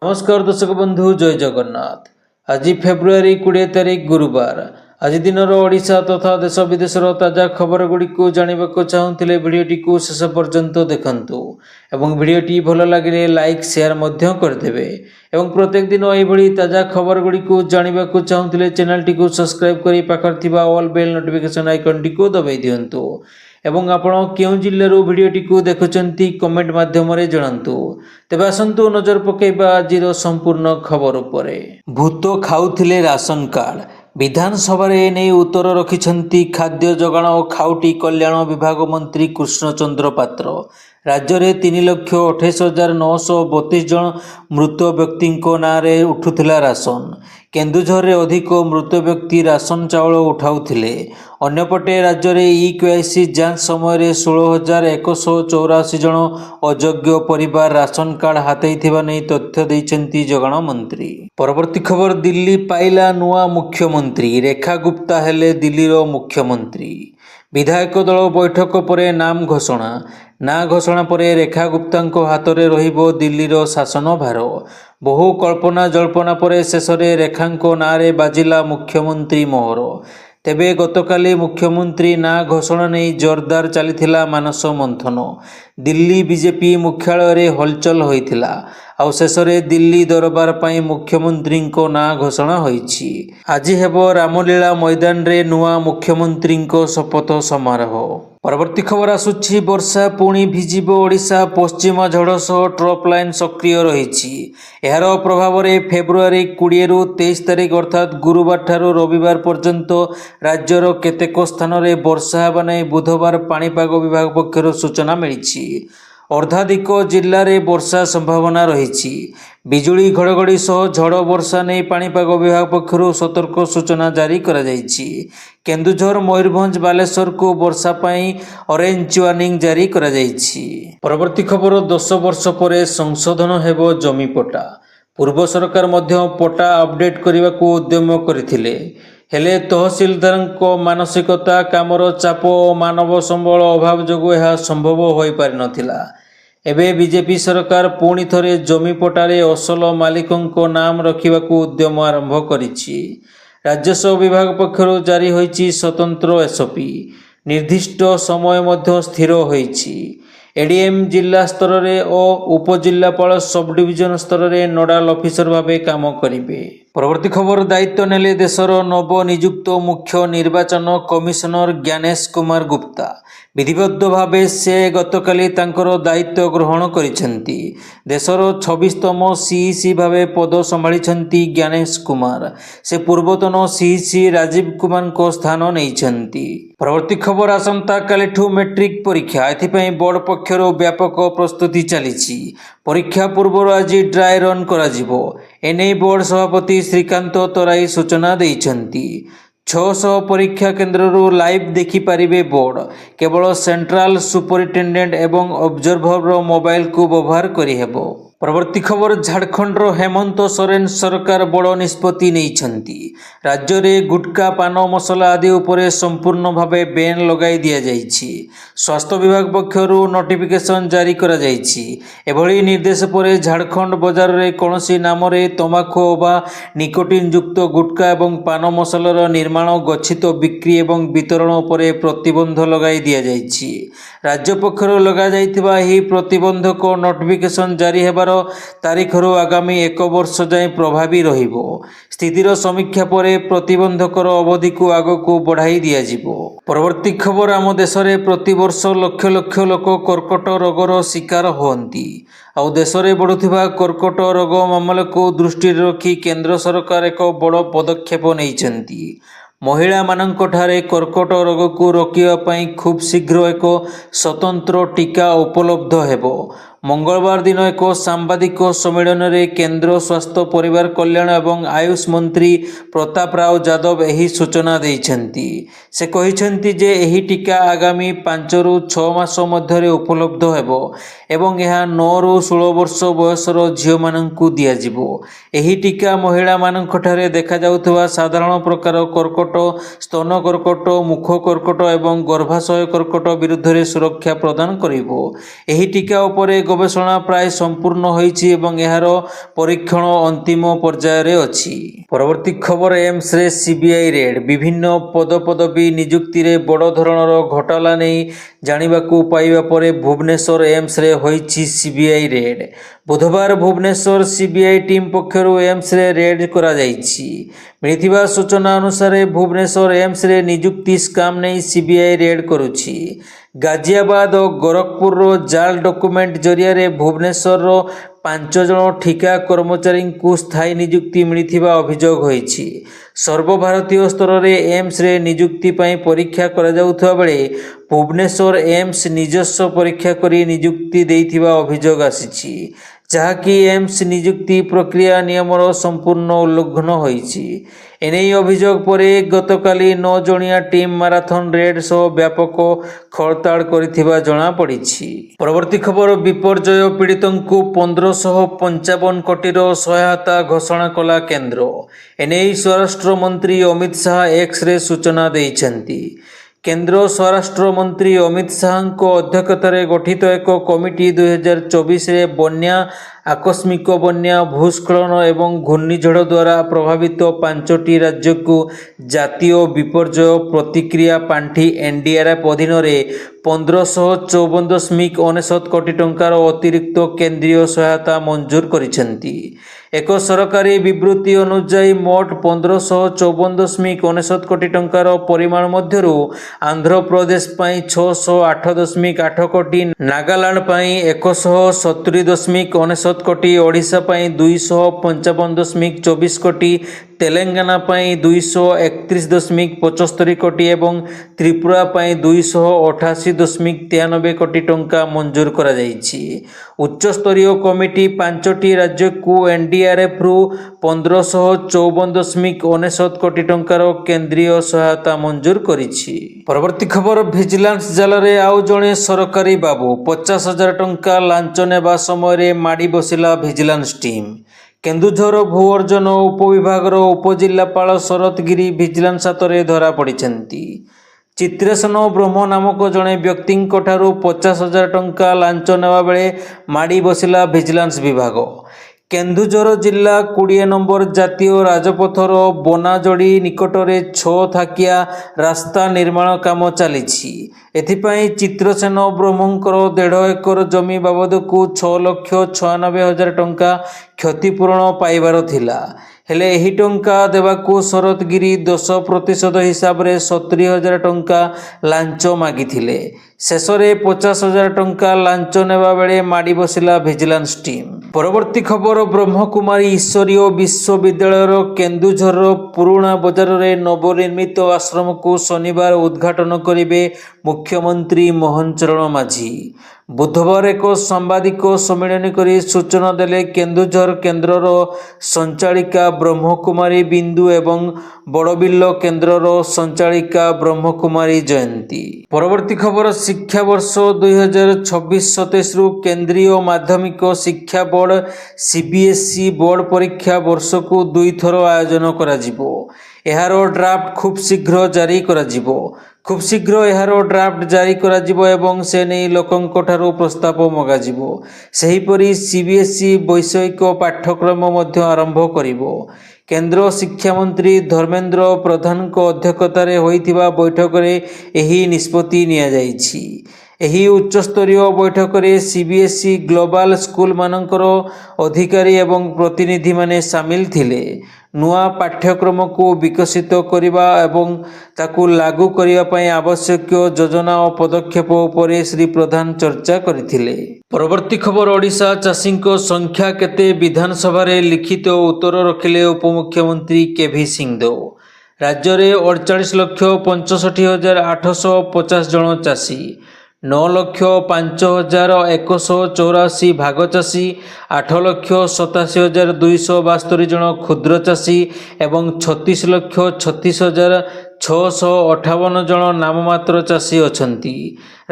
नमस्कार दर्शक बंधु जय जगन्नाथ। आज फेब्रुआरी 20 तारिख गुरुवार। आज दिन ओडिशा तथा देश विदेशर ताजा खबर गुड़ी जानवाक चाहूले भिडटी को शेष पर्यंत देखंतु एवं भिडटी भल लगे लाइक शेयर करदे एवं प्रत्येक दिन यही ताजा खबर गुड़ी जानवाक चाहूले चैनल टी सब्सक्राइब कर पाखर ऑल बेल नोटिफिकेशन आइकन टी दबाई दिंतु एवं आपण क्यों जिल्लारू भिडटी को देखुंत कमेंट माध्यम जनातु। तेज आसतु नजर पकेबा आज संपूर्ण खबर उपरे। भूत खाऊथिले राशन कार्ड विधानसभा नहीं उत्तर रखिछंती खाद्य जोगाण और खाउटी कल्याण विभाग मंत्री कृष्णचंद्र पात्र। राज्य में 3,28,932 जन मृत व्यक्ति नाँ उठुला राशन। केन्दुझर में अधिक मृत व्यक्ति राशन चाउल उठाउथिले। अन्यपटे राज्य में EKYC जांच समय 16,184 जन अयोग्य परिवार राशन कार्ड हाथाई नहीं तथ्य देइछंती जोगाण मंत्री। परवर्ती खबर दिल्ली पाइला नुआ मुख्यमंत्री रेखा गुप्ता हेले दिल्लीर मुख्यमंत्री। विधायक दल बैठक पर नाम घोषणा ना घोषणा पर रेखा गुप्ता हाथ में रहिबो दिल्लीर शासन भार। बहु कल्पना जल्पना पर शेष में रेखा नाँ बाजिला मुख्यमंत्री मोहर। तेबे गतकाली मुख्यमंत्री ना घोषणा नहीं जोरदार चलीथिला मानस मंथन। दिल्ली बीजेपी मुख्यालय हलचल होइथिला आउ शेष में दिल्ली दरबार पर मुख्यमंत्री ना घोषणा होइछि। आज हेबो रामलीला मैदान रे नुआ मुख्यमंत्री शपथ समारोह। परवर्ती खबर आसुछि वर्षा पुणी भिजिबो ओडिशा। पश्चिम झड़ सह ट्रफ लाइन सक्रिय रही। यार प्रभाव में फेब्रुआरी 20 रु 23 तारिख अर्थात गुरुवार ठारू रविवार पर्यंत राज्यर केतेक स्थान में वर्षा हेबा नै बुधवार पाणीपाग विभाग पक्षर सूचना मिली। अर्धाधिक जिले में वर्षा संभावना रही। बिजुली घड़घड़ी सह झड़ वर्षा नहीं पाणीपाग विभाग पक्षर सतर्क सूचना जारी करा जायछि। केन्दुझर मयूरभंज बालेश्वर को वर्षा पाई ऑरेंज वार्निंग जारी करा जायछि। परवर्ती खबर 10 वर्ष पर संशोधन हेबो जमी पट्टा। पूर्व सरकार मध्य पट्टा अपडेट करने को उद्यम करथिले हेले तहसीलदार मानसिकता कामर चाप और मानव संबल अभाव जोगु यह संभव हो पारि नथिला। एबे बीजेपी सरकार पुणी थरे जमी पट्टारे असल मालिकों नाम रखिबाकू उद्यम आरंभ करिछि। राजस्व विभाग पक्षर जारी होइछि स्वतंत्र एसओपी। निर्दिष्ट समय मध्य स्थिर होइछि। एडीएम जिला स्तर में और उपजिलापाल सब डिविजन स्तर में नोडाल ऑफिसर भावे काम करिवे। परवर्ती खबर दायित्व नेले देशर नवनियुक्त मुख्य निर्वाचन कमिशनर ज्ञानेश कुमार गुप्ता। विधिबद्ध भावे से गतकाली तांकर दायित्व ग्रहण करिसेंती। देशर 26तम सीईसी भावे पद संभाळिसेंती ज्ञानेश कुमार। से पूर्वतन सीईसी राजीव कुमार को स्थान नैछंती। परवर्ती खबर आसंता कालिठू मैट्रिक परीक्षा। एथिपई बोर्ड पक्षर व्यापक प्रस्तुति चलीछि। परीक्षा पूर्व आज ड्राई रन कराजिबो। एने बोर्ड सभापति श्रीकांत तराई सूचना देइछंती। 600 परीक्षा केन्द्र लाइव देखिपारे बोर्ड। केवल सेंट्रल सुपरिटेडेंट एवं ऑब्जर्वर मोबाइल को व्यवहार करिहेबो। परवर्ती खबर झारखंड हेमंत सोरेन सरकार बड़ निष्पत्ति नैछंती। राज्य में गुटखा पान मसला आदि उपरे संपूर्ण भावे बैन लगाई दिया जाइछि। स्वास्थ्य विभाग पक्षर नोटिफिकेशन जारी करा जाइछि। एभली निर्देश पर झारखंड बजार में कौनसी नाम तंबाकू व निकोटिन युक्त गुटखा एवं पान मसलार निर्माण गच्छित बिक्री एवं वितरण उपरे प्रतिबंध लगाई दिया जाइछि। राज्य पक्षर लगा जाइथिबा एही प्रतिबंधक नोटिफिकेशन जारी हेबार तारीखर आगामी 1 वर्ष जाए प्रभावी रहिबो। स्थितिर समीक्षा पर प्रतिबंधकर अवधि को आग को बढ़ाई दिया जिवो। परवर्ती खबर आम देश में प्रतिवर्ष लक्ष लक्ष लोक कर्कट रोगर शिकार होती। आउ देश में बढ़ुथिबा कर्कट रोग मामला को दृष्टि रखी केंद्र सरकार एक बड़ पदक्षेप नैछंती। महिला मानक ठारे कर्कट रोग को रोकिबा पई खूब शीघ्र एक स्वतंत्र टीका उपलब्ध हेबो। मंगलवार दिन एक सांबादिक सम्मेलन में केंद्र स्वास्थ्य परिवार कल्याण एवं आयुष मंत्री प्रताप राव यादव यही सूचना देइछंती। से कहिछंती जे एही टीका आगामी 5 रु 6 मास मध्य उपलब्ध हेबो एवं यह 9 रु 16 वर्ष बयसर झियो माननकु दिया जिवो। एही टीका महिला मानक ठारे देखा जाउथबा साधारण प्रकार कर्कट, स्तन कर्कट, मुख कर्कट एवं गर्भाशय कर्कट विरुद्ध रे सुरक्षा प्रदान करिवो। एही टीका उपरे ଗବେଷଣା ପ୍ରାୟ ସମ୍ପୂର୍ଣ୍ଣ ହୋଇଛି ଏବଂ ଏହାର ପରୀକ୍ଷଣ ଅନ୍ତିମ ପର୍ଯ୍ୟାୟରେ ଅଛି। ପରବର୍ତ୍ତୀ ଖବର, ଏମ୍ସରେ ସିବିଆଇ ରେଡ୍। ବିଭିନ୍ନ ପଦପଦବୀ ନିଯୁକ୍ତିରେ ବଡ଼ ଧରଣର ଘୋଟାଲା ନେଇ ଜାଣିବାକୁ ପାଇବା ପରେ ଭୁବନେଶ୍ୱର ଏମ୍ସରେ ହୋଇଛି ସିବିଆଇ ରେଡ୍। ବୁଧବାର ଭୁବନେଶ୍ୱର ସିବିଆଇ ଟିମ୍ ପକ୍ଷରୁ ଏମ୍ସରେ ରେଡ୍ କରାଯାଇଛି। ମିଳିଥିବା ସୂଚନା ଅନୁସାରେ ଭୁବନେଶ୍ୱର ଏମ୍ସରେ ନିଯୁକ୍ତି ସ୍କାମ୍ ନେଇ ସିବିଆଇ ରେଡ୍ କରୁଛି। ଗାଜିଆବାଦ ଓ ଗୋରଖପୁରର ଜାଲ୍ ଡକୁମେଣ୍ଟ ଜରିଆରେ ଭୁବନେଶ୍ୱରର 5 ଜଣ ଠିକା କର୍ମଚାରୀଙ୍କୁ ସ୍ଥାୟୀ ନିଯୁକ୍ତି ମିଳିଥିବା ଅଭିଯୋଗ ହୋଇଛି। ସର୍ବଭାରତୀୟ ସ୍ତରରେ ଏମ୍ସରେ ନିଯୁକ୍ତି ପାଇଁ ପରୀକ୍ଷା କରାଯାଉଥିବା ବେଳେ ଭୁବନେଶ୍ୱର ଏମ୍ସ ନିଜସ୍ୱ ପରୀକ୍ଷା କରି ନିଯୁକ୍ତି ଦେଇଥିବା ଅଭିଯୋଗ ଆସିଛି, ଯାହାକି ଏମ୍ସ ନିଯୁକ୍ତି ପ୍ରକ୍ରିୟା ନିୟମର ସମ୍ପୂର୍ଣ୍ଣ ଉଲ୍ଲଂଘନ ହୋଇଛି। ଏନେଇ ଅଭିଯୋଗ ପରେ ଗତକାଲି 9 ଜଣିଆ ଟିମ୍ ମାରାଥନ ରେଡ୍ ସହ ବ୍ୟାପକ ଖୋଳତାଡ଼ କରିଥିବା ଜଣାପଡ଼ିଛି। ପରବର୍ତ୍ତୀ ଖବର, ବିପର୍ଯ୍ୟୟ ପୀଡ଼ିତଙ୍କୁ 1555 କୋଟିର ସହାୟତା ଘୋଷଣା କଲା କେନ୍ଦ୍ର। ଏନେଇ ସ୍ୱରାଷ୍ଟ୍ର ମନ୍ତ୍ରୀ ଅମିତ ଶାହା ଏକ୍ସରେ ସୂଚନା ଦେଇଛନ୍ତି। କେନ୍ଦ୍ର ସ୍ୱରାଷ୍ଟ୍ର ମନ୍ତ୍ରୀ ଅମିତ ଶାହାଙ୍କ ଅଧ୍ୟକ୍ଷତାରେ ଗଠିତ ଏକ କମିଟି 2024ରେ ବନ୍ୟା, ଆକସ୍ମିକ ବନ୍ୟା, ଭୂସ୍ଖଳନ ଏବଂ ଘୂର୍ଣ୍ଣିଝଡ଼ ଦ୍ୱାରା ପ୍ରଭାବିତ 5ଟି ରାଜ୍ୟକୁ ଜାତୀୟ ବିପର୍ଯ୍ୟୟ ପ୍ରତିକ୍ରିୟା ପାଣ୍ଠି NDRF ଅଧୀନରେ 1554.99 କୋଟି ଟଙ୍କାର ଅତିରିକ୍ତ କେନ୍ଦ୍ରୀୟ ସହାୟତା ମଞ୍ଜୁର କରିଛନ୍ତି। ଏକ ସରକାରୀ ବିବୃତ୍ତି ଅନୁଯାୟୀ ମୋଟ 1554.99 କୋଟି ଟଙ୍କାର ପରିମାଣ ମଧ୍ୟରୁ ଆନ୍ଧ୍ରପ୍ରଦେଶ ପାଇଁ 608.8 କୋଟି, ନାଗାଲାଣ୍ଡ ପାଇଁ 170.99 କୋଟି, ଓଡ଼ିଶା ପାଇଁ 255.24 କୋଟି, ତେଲେଙ୍ଗାନା ପାଇଁ 231.75 କୋଟି ଏବଂ ତ୍ରିପୁରା ପାଇଁ 288.93 କୋଟି ଟଙ୍କା ମଞ୍ଜୁର କରାଯାଇଛି। ଉଚ୍ଚସ୍ତରୀୟ କମିଟି 5ଟି ରାଜ୍ୟକୁ NDRFରୁ 1554.99 କୋଟି ଟଙ୍କାର କେନ୍ଦ୍ରୀୟ ସହାୟତା ମଞ୍ଜୁର କରିଛି। ପରବର୍ତ୍ତୀ ଖବର, ଭିଜିଲାନ୍ସ ଜାଲରେ ଆଉ ଜଣେ ସରକାରୀ ବାବୁ। 50,000 ଟଙ୍କା ଲାଞ୍ଚ ନେବା ସମୟରେ ମାଡ଼ି ବସିଲା ଭିଜିଲାନ୍ସ ଟିମ୍। କେନ୍ଦୁଝର ଭୂ ଅର୍ଜନ ଉପବିଭାଗର ଉପଜିଲ୍ଲାପାଳ ଶରତ ଗିରି ଭିଜିଲାନ୍ସ ହାତରେ ଧରାପଡ଼ିଛନ୍ତି। ଚିତ୍ରେସନ ବ୍ରହ୍ମ ନାମକ ଜଣେ ବ୍ୟକ୍ତିଙ୍କଠାରୁ 50,000 ଟଙ୍କା ଲାଞ୍ଚ ନେବା ବେଳେ ମାଡ଼ି ବସିଲା ଭିଜିଲାନ୍ସ ବିଭାଗ। କେନ୍ଦୁଝର ଜିଲ୍ଲା 20 ନମ୍ବର ଜାତୀୟ ରାଜପଥର ବନାଯୋଡ଼ି ନିକଟରେ 6 ଥାକିଆ ରାସ୍ତା ନିର୍ମାଣ କାମ ଚାଲିଛି। ଏଥିପାଇଁ ଚିତ୍ରସେନ ବ୍ରହ୍ମଙ୍କର 1.5 ଏକର ଜମି ବାବଦକୁ 6,96,000 ଟଙ୍କା କ୍ଷତିପୂରଣ ପାଇବାର ଥିଲା। ହେଲେ ଏହି ଟଙ୍କା ଦେବାକୁ ଶରତ ଗିରି 10% ହିସାବରେ 70,000 ଟଙ୍କା ଲାଞ୍ଚ ମାଗିଥିଲେ। ଶେଷରେ 50,000 ଟଙ୍କା ଲାଞ୍ଚ ନେବା ବେଳେ ମାଡ଼ି ବସିଲା ଭିଜିଲାନ୍ସ ଟିମ୍। ପରବର୍ତ୍ତୀ ଖବର, ବ୍ରହ୍ମକୁମାରୀ ଈଶ୍ୱରୀୟ ବିଶ୍ୱବିଦ୍ୟାଳୟର କେନ୍ଦୁଝରର ପୁରୁଣା ବଜାରରେ ନବନିର୍ମିତ ଆଶ୍ରମକୁ ଶନିବାର ଉଦ୍ଘାଟନ କରିବେ ମୁଖ୍ୟମନ୍ତ୍ରୀ ମୋହନ ଚରଣ ମାଝୀ। ବୁଧବାର ଏକ ସାମ୍ବାଦିକ ସମ୍ମିଳନୀ କରି ସୂଚନା ଦେଲେ କେନ୍ଦୁଝର କେନ୍ଦ୍ରର ସଞ୍ଚାଳିକା ବ୍ରହ୍ମକୁମାରୀ ବିନ୍ଦୁ ଏବଂ ବଡ଼ବିଲ କେନ୍ଦ୍ରର ସଞ୍ଚାଳିକା ବ୍ରହ୍ମକୁମାରୀ ଜୟନ୍ତୀ। ପରବର୍ତ୍ତୀ ଖବର, ଶିକ୍ଷାବର୍ଷ 2026-27ରୁ କେନ୍ଦ୍ରୀୟ ମାଧ୍ୟମିକ ଶିକ୍ଷା ବୋର୍ଡ CBSE ବୋର୍ଡ ପରୀକ୍ଷା ବର୍ଷକୁ 2 ଥର ଆୟୋଜନ କରାଯିବ। ଏହାର ଡ୍ରାଫ୍ଟ ଖୁବ୍ ଶୀଘ୍ର ଜାରି କରାଯିବ। ଖୁବ୍ ଶୀଘ୍ର ଏହାର ଡ୍ରାଫ୍ଟ ଜାରି କରାଯିବ ଏବଂ ସେ ନେଇ ଲୋକଙ୍କଠାରୁ ପ୍ରସ୍ତାବ ମଗାଯିବ। ସେହିପରି CBSE ବୈଷୟିକ ପାଠ୍ୟକ୍ରମ ମଧ୍ୟ ଆରମ୍ଭ କରିବ। କେନ୍ଦ୍ର ଶିକ୍ଷାମନ୍ତ୍ରୀ ଧର୍ମେନ୍ଦ୍ର ପ୍ରଧାନଙ୍କ ଅଧ୍ୟକ୍ଷତାରେ ହୋଇଥିବା ବୈଠକରେ ଏହି ନିଷ୍ପତ୍ତି ନିଆଯାଇଛି। ଏହି ଉଚ୍ଚସ୍ତରୀୟ ବୈଠକରେ CBSE ଗ୍ଲୋବାଲ ସ୍କୁଲମାନଙ୍କର ଅଧିକାରୀ ଏବଂ ପ୍ରତିନିଧିମାନେ ସାମିଲ ଥିଲେ। ନୂଆ ପାଠ୍ୟକ୍ରମକୁ ବିକଶିତ କରିବା ଏବଂ ତାକୁ ଲାଗୁ କରିବା ପାଇଁ ଆବଶ୍ୟକୀୟ ଯୋଜନା ଓ ପଦକ୍ଷେପ ଉପରେ ଶ୍ରୀ ପ୍ରଧାନ ଚର୍ଚ୍ଚା କରିଥିଲେ। ପରବର୍ତ୍ତୀ ଖବର, ଓଡ଼ିଶା ଚାଷୀଙ୍କ ସଂଖ୍ୟା କେତେ? ବିଧାନସଭାରେ ଲିଖିତ ଉତ୍ତର ରଖିଲେ ଉପମୁଖ୍ୟମନ୍ତ୍ରୀ KV ସିଂହଦେଓ। ରାଜ୍ୟରେ 48,65,850 ଜଣ ଚାଷୀ, 9,05,184 ଭାଗ ଚାଷୀ, 8,87,272 ଜଣ କ୍ଷୁଦ୍ର ଚାଷୀ ଏବଂ 36,36,000 658 ଜଣ ନାମମାତ୍ର ଚାଷୀ ଅଛନ୍ତି।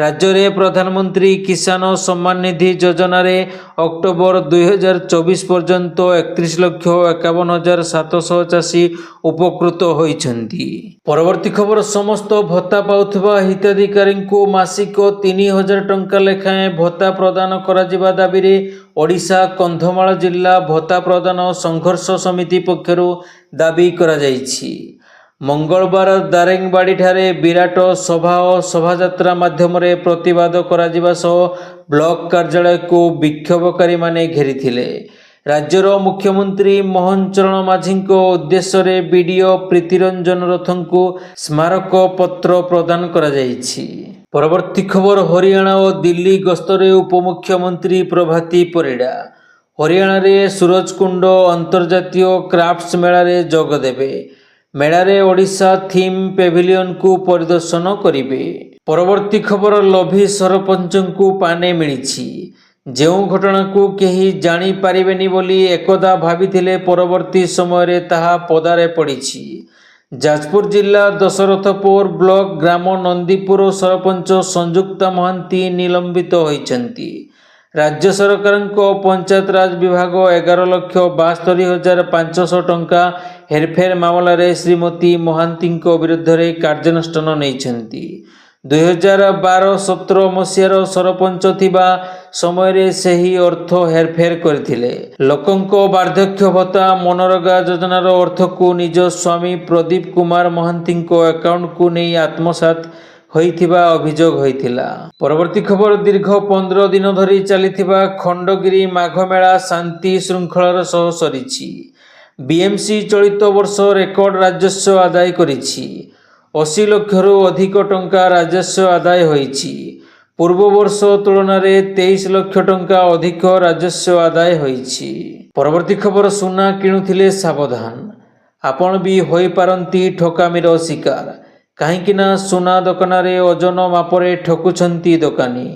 ରାଜ୍ୟରେ ପ୍ରଧାନମନ୍ତ୍ରୀ କିଷାନ ସମ୍ମାନ ନିଧି ଯୋଜନାରେ ଅକ୍ଟୋବର 2024 ପର୍ଯ୍ୟନ୍ତ 31,51,700 ଚାଷୀ ଉପକୃତ ହୋଇଛନ୍ତି। ପରବର୍ତ୍ତୀ ଖବର, ସମସ୍ତ ଭତ୍ତା ପାଉଥିବା ହିତାଧିକାରୀଙ୍କୁ ମାସିକ 3,000 ଟଙ୍କା ଲେଖାଏଁ ଭତ୍ତା ପ୍ରଦାନ କରାଯିବା ଦାବିରେ ଓଡ଼ିଶା କନ୍ଧମାଳ ଜିଲ୍ଲା ଭତ୍ତା ପ୍ରଦାନ ସଂଘର୍ଷ ସମିତି ପକ୍ଷରୁ ଦାବି କରାଯାଇଛି। ମଙ୍ଗଳବାର ଦାରିଙ୍ଗବାଡ଼ିଠାରେ ବିରାଟ ସଭା ଓ ଶୋଭାଯାତ୍ରା ମାଧ୍ୟମରେ ପ୍ରତିବାଦ କରାଯିବା ସହ ବ୍ଲକ କାର୍ଯ୍ୟାଳୟକୁ ବିକ୍ଷୋଭକାରୀମାନେ ଘେରିଥିଲେ। ରାଜ୍ୟର ମୁଖ୍ୟମନ୍ତ୍ରୀ ମୋହନ ଚରଣ ମାଝୀଙ୍କ ଉଦ୍ଦେଶ୍ୟରେ ବିଡିଓ ପ୍ରୀତିରଞ୍ଜନ ରଥଙ୍କୁ ସ୍ମାରକ ପତ୍ର ପ୍ରଦାନ କରାଯାଇଛି। ପରବର୍ତ୍ତୀ ଖବର, ହରିୟାଣା ଓ ଦିଲ୍ଲୀ ଗସ୍ତରେ ଉପମୁଖ୍ୟମନ୍ତ୍ରୀ ପ୍ରଭାତୀ ପରିଡ଼ା ହରିୟାଣାରେ ସୁରଜକୁଣ୍ଡ ଅନ୍ତର୍ଜାତୀୟ କ୍ରାଫ୍ଟସ୍ ମେଳାରେ ଯୋଗ ଦେବେ। ମେଳାରେ ଓଡ଼ିଶା ଥିମ୍ ପେଭିଲିୟନକୁ ପରିଦର୍ଶନ କରିବେ। ପରବର୍ତ୍ତୀ ଖବର, ଲୋଭୀ ସରପଞ୍ଚଙ୍କୁ ପାନେ ମିଳିଛି। ଯେଉଁ ଘଟଣାକୁ କେହି ଜାଣିପାରିବେନି ବୋଲି ଏକଦା ଭାବିଥିଲେ, ପରବର୍ତ୍ତୀ ସମୟରେ ତାହା ପଦାରେ ପଡ଼ିଛି। ଯାଜପୁର ଜିଲ୍ଲା ଦଶରଥପୁର ବ୍ଲକ ଗ୍ରାମ ନନ୍ଦୀପୁର ସରପଞ୍ଚ ସଂଯୁକ୍ତା ମହାନ୍ତି ନିଲମ୍ବିତ ହୋଇଛନ୍ତି। ରାଜ୍ୟ ସରକାରଙ୍କ ପଞ୍ଚାୟତରାଜ ବିଭାଗ 11,72,500 ଟଙ୍କା ହେରଫେର ମାମଲାରେ ଶ୍ରୀମତୀ ମହାନ୍ତିଙ୍କ ବିରୁଦ୍ଧରେ କାର୍ଯ୍ୟାନୁଷ୍ଠାନ ନେଇଛନ୍ତି। 2012-17 ମସିହାର ସରପଞ୍ଚ ଥିବା ସମୟରେ ସେହି ଅର୍ଥ ହେରଫେର କରିଥିଲେ। ଲୋକଙ୍କ ବାର୍ଦ୍ଧକ୍ୟ ଭତ୍ତା ମନରେଗା ଯୋଜନାର ଅର୍ଥକୁ ନିଜ ସ୍ୱାମୀ ପ୍ରଦୀପ କୁମାର ମହାନ୍ତିଙ୍କ ଆକାଉଣ୍ଟକୁ ନେଇ ଆତ୍ମସାତ ହୋଇଥିବା ଅଭିଯୋଗ ହୋଇଥିଲା। ପରବର୍ତ୍ତୀ ଖବର, ଦୀର୍ଘ 15 ଦିନ ଧରି ଚାଲିଥିବା ଖଣ୍ଡଗିରି ମାଘ ମେଳା ଶାନ୍ତି ଶୃଙ୍ଖଳାର ସହ ସରିଛି। ବିଏମ୍ସି ଚଳିତ ବର୍ଷ ରେକର୍ଡ ରାଜସ୍ୱ ଆଦାୟ କରିଛି। 80 ଲକ୍ଷରୁ ଅଧିକ ଟଙ୍କା ରାଜସ୍ୱ ଆଦାୟ ହୋଇଛି। ପୂର୍ବ ବର୍ଷ ତୁଳନାରେ 23 ଲକ୍ଷ ଟଙ୍କା ଅଧିକ ରାଜସ୍ୱ ଆଦାୟ ହୋଇଛି। ପରବର୍ତ୍ତୀ ଖବର, ସୁନା କିଣୁଥିଲେ ସାବଧାନ, ଆପଣ ବି ହୋଇପାରନ୍ତି ଠକାମିର ଶିକାର। କାହିଁକି ନା ସୁନା ଦୋକାନରେ ଓଜନ ମାପରେ ଠକୁଛନ୍ତି ଦୋକାନୀ।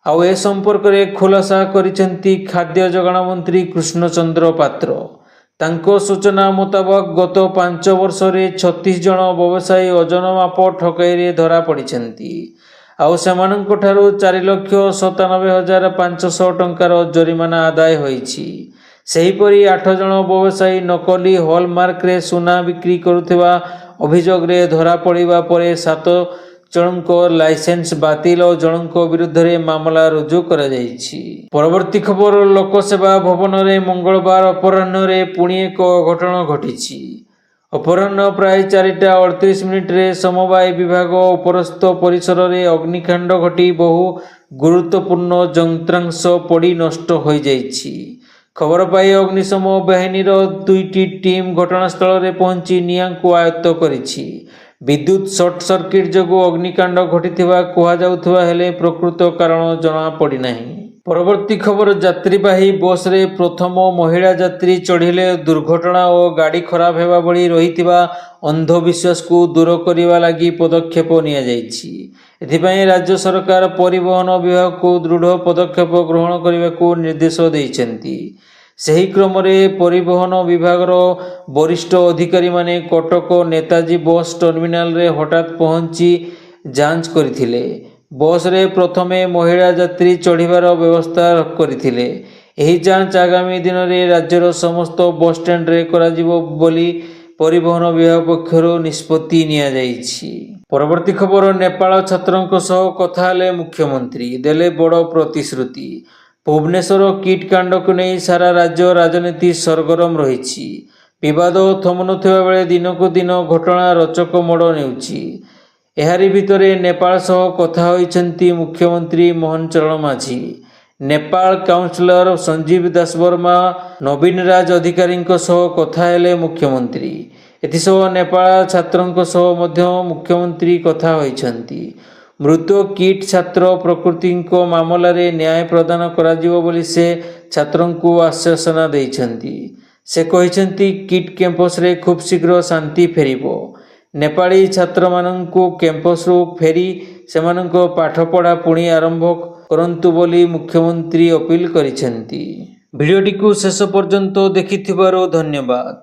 ଆଉ ଏ ସମ୍ପର୍କରେ ଖୁଲାସା କରିଛନ୍ତି ଖାଦ୍ୟ ଯୋଗାଣ ମନ୍ତ୍ରୀ କୃଷ୍ଣଚନ୍ଦ୍ର ପାତ୍ର। ତାଙ୍କ ସୂଚନା ମୁତାବକ ଗତ 5 ବର୍ଷରେ 36 ଜଣ ବ୍ୟବସାୟୀ ଓଜନ ମାପ ଠକେଇରେ ଧରା ପଡ଼ିଛନ୍ତି। ଆଉ ସେମାନଙ୍କଠାରୁ 4,97,500 ଟଙ୍କାର ଜରିମାନା ଆଦାୟ ହୋଇଛି। ସେହିପରି 8 ଜଣ ବ୍ୟବସାୟୀ ନକଲି ହଲମାର୍କରେ ସୁନା ବିକ୍ରି କରୁଥିବା ଅଭିଯୋଗରେ ଧରାପଡ଼ିବା ପରେ 7 ଜଣଙ୍କ ଲାଇସେନ୍ସ ବାତିଲ ଓ ଜଣଙ୍କ ବିରୁଦ୍ଧରେ ମାମଲା ରୁଜୁ କରାଯାଇଛି। ପରବର୍ତ୍ତୀ ଖବର, ଲୋକସେବା ଭବନରେ ମଙ୍ଗଳବାର ଅପରାହ୍ନରେ ପୁଣି ଏକ ଅଘଟଣ ଘଟିଛି। ଅପରାହ୍ନ ପ୍ରାୟ 4:38ରେ ସମବାୟ ବିଭାଗ ଉପରସ୍ଥ ପରିସରରେ ଅଗ୍ନିକାଣ୍ଡ ଘଟି ବହୁ ଗୁରୁତ୍ୱପୂର୍ଣ୍ଣ ଯନ୍ତ୍ରାଂଶ ପୋଡ଼ି ନଷ୍ଟ ହୋଇଯାଇଛି। ଖବର ପାଇ ଅଗ୍ନିଶମ ବାହିନୀର 2ଟି ଟିମ୍ ଘଟଣାସ୍ଥଳରେ ପହଞ୍ଚି ନିଆଁକୁ ଆୟତ୍ତ କରିଛି। ବିଦ୍ୟୁତ ସର୍ଟ ସର୍କିଟ ଯୋଗୁଁ ଅଗ୍ନିକାଣ୍ଡ ଘଟିଥିବା କୁହାଯାଉଥିବା ହେଲେ ପ୍ରକୃତ କାରଣ ଜଣାପଡ଼ିନାହିଁ। ପରବର୍ତ୍ତୀ ଖବର, ଯାତ୍ରୀବାହୀ ବସ୍ରେ ପ୍ରଥମ ମହିଳା ଯାତ୍ରୀ ଚଢ଼ିଲେ ଦୁର୍ଘଟଣା ଓ ଗାଡ଼ି ଖରାପ ହେବା ଭଳି ରହିଥିବା ଅନ୍ଧବିଶ୍ୱାସକୁ ଦୂର କରିବା ଲାଗି ପଦକ୍ଷେପ ନିଆଯାଇଛି। ଏଥିପାଇଁ ରାଜ୍ୟ ସରକାର ପରିବହନ ବିଭାଗକୁ ଦୃଢ଼ ପଦକ୍ଷେପ ଗ୍ରହଣ କରିବାକୁ ନିର୍ଦ୍ଦେଶ ଦେଇଛନ୍ତି। ସେହି କ୍ରମରେ ପରିବହନ ବିଭାଗର ବରିଷ୍ଠ ଅଧିକାରୀମାନେ କଟକ ନେତାଜୀ ବସ୍ ଟର୍ମିନାଲରେ ହଠାତ୍ ପହଞ୍ଚି ଯାଞ୍ଚ କରିଥିଲେ। ବସ୍ରେ ପ୍ରଥମେ ମହିଳା ଯାତ୍ରୀ ଚଢ଼ିବାର ବ୍ୟବସ୍ଥା କରିଥିଲେ। ଏହି ଯାଞ୍ଚ ଆଗାମୀ ଦିନରେ ରାଜ୍ୟର ସମସ୍ତ ବସ୍ଷ୍ଟାଣ୍ଡରେ କରାଯିବ ବୋଲି ପରିବହନ ବିଭାଗ ପକ୍ଷରୁ ନିଷ୍ପତ୍ତି ନିଆଯାଇଛି। ପରବର୍ତ୍ତୀ ଖବର, ନେପାଳ ଛାତ୍ରଙ୍କ ସହ କଥା ହେଲେ ମୁଖ୍ୟମନ୍ତ୍ରୀ, ଦେଲେ ବଡ଼ ପ୍ରତିଶ୍ରୁତି। ଭୁବନେଶ୍ୱର କିଟ୍ କାଣ୍ଡକୁ ନେଇ ସାରା ରାଜ୍ୟ ରାଜନୀତି ସରଗରମ ରହିଛି। ବିବାଦ ଥମୁନଥିବା ବେଳେ ଦିନକୁ ଦିନ ଘଟଣା ରୋଚକ ମୋଡ଼ ନେଉଛି। ଏହାରି ଭିତରେ ନେପାଳ ସହ କଥା ହୋଇଛନ୍ତି ମୁଖ୍ୟମନ୍ତ୍ରୀ ମୋହନ ଚରଣ ମାଝୀ। ନେପାଳ କାଉନସିଲର ସଞ୍ଜୀବ ଦାସବର୍ମା, ନବୀନ ରାଜ ଅଧିକାରୀଙ୍କ ସହ କଥା ହେଲେ ମୁଖ୍ୟମନ୍ତ୍ରୀ। ଏଥିସହ ନେପାଳ ଛାତ୍ରଙ୍କ ସହ ମଧ୍ୟ ମୁଖ୍ୟମନ୍ତ୍ରୀ କଥା ହୋଇଛନ୍ତି। ମୃତ କିଟ୍ ଛାତ୍ର ପ୍ରକୃତିଙ୍କ ମାମଲାରେ ନ୍ୟାୟ ପ୍ରଦାନ କରାଯିବ ବୋଲି ସେ ଛାତ୍ରଙ୍କୁ ଆଶ୍ୱାସନା ଦେଇଛନ୍ତି। ସେ କହିଛନ୍ତି, କିଟ୍ କ୍ୟାମ୍ପସରେ ଖୁବ୍ ଶୀଘ୍ର ଶାନ୍ତି ଫେରିବ। ନେପାଳୀ ଛାତ୍ରମାନଙ୍କୁ କ୍ୟାମ୍ପସରୁ ଫେରି ସେମାନଙ୍କ ପାଠପଢ଼ା ପୁଣି ଆରମ୍ଭ କରନ୍ତୁ ବୋଲି ମୁଖ୍ୟମନ୍ତ୍ରୀ ଅପିଲ କରିଛନ୍ତି। ଭିଡ଼ିଓଟିକୁ ଶେଷ ପର୍ଯ୍ୟନ୍ତ ଦେଖିଥିବାରୁ ଧନ୍ୟବାଦ।